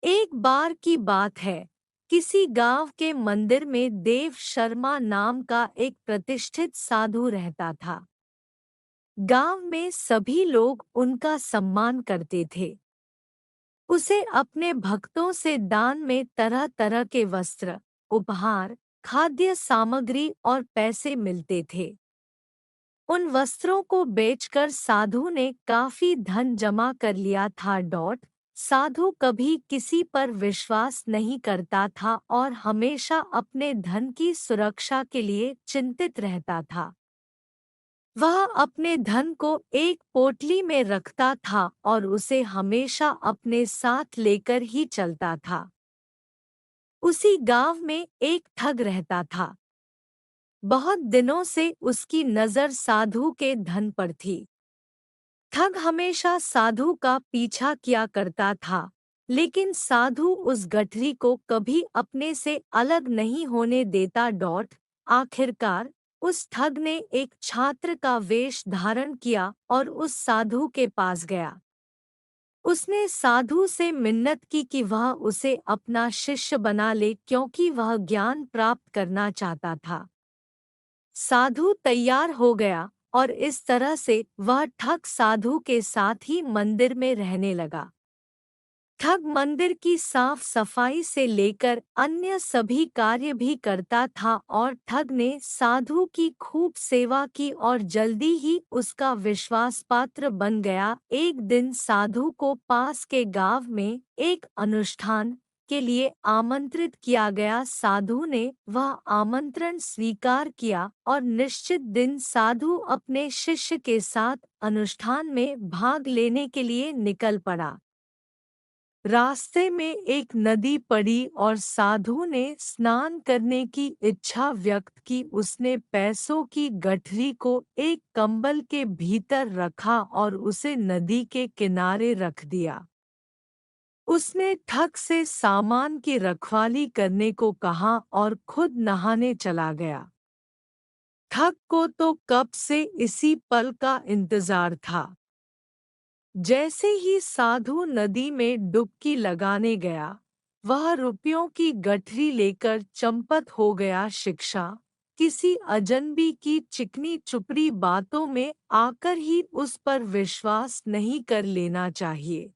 एक बार की बात है। किसी गांव के मंदिर में देव शर्मा नाम का एक प्रतिष्ठित साधु रहता था। गांव में सभी लोग उनका सम्मान करते थे। उसे अपने भक्तों से दान में तरह तरह के वस्त्र, उपहार, खाद्य सामग्री और पैसे मिलते थे। उन वस्त्रों को बेचकर साधु ने काफी धन जमा कर लिया था। साधु कभी किसी पर विश्वास नहीं करता था और हमेशा अपने धन की सुरक्षा के लिए चिंतित रहता था। वह अपने धन को एक पोटली में रखता था और उसे हमेशा अपने साथ लेकर ही चलता था। उसी गांव में एक ठग रहता था। बहुत दिनों से उसकी नजर साधु के धन पर थी। ठग हमेशा साधु का पीछा किया करता था, लेकिन साधु उस गठरी को कभी अपने से अलग नहीं होने देता। आखिरकार उस ठग ने एक छात्र का वेश धारण किया और उस साधु के पास गया। उसने साधु से मिन्नत की कि वह उसे अपना शिष्य बना ले, क्योंकि वह ज्ञान प्राप्त करना चाहता था। साधु तैयार हो गया और इस तरह से वह ठग साधु के साथ ही मंदिर में रहने लगा। ठग मंदिर की साफ सफाई से लेकर अन्य सभी कार्य भी करता था और ठग ने साधु की खूब सेवा की और जल्दी ही उसका विश्वास पात्र बन गया। एक दिन साधु को पास के गांव में एक अनुष्ठान के लिए आमंत्रित किया गया। साधु ने वह आमंत्रण स्वीकार किया और निश्चित दिन साधु अपने शिष्य के साथ अनुष्ठान में भाग लेने के लिए निकल पड़ा। रास्ते में एक नदी पड़ी और साधु ने स्नान करने की इच्छा व्यक्त की। उसने पैसों की गठरी को एक कंबल के भीतर रखा और उसे नदी के किनारे रख दिया। उसने ठग से सामान की रखवाली करने को कहा और खुद नहाने चला गया। ठग को तो कब से इसी पल का इंतजार था। जैसे ही साधु नदी में डुबकी लगाने गया, वह रुपयों की गठरी लेकर चंपत हो गया। शिक्षा: किसी अजनबी की चिकनी चुपड़ी बातों में आकर ही उस पर विश्वास नहीं कर लेना चाहिए।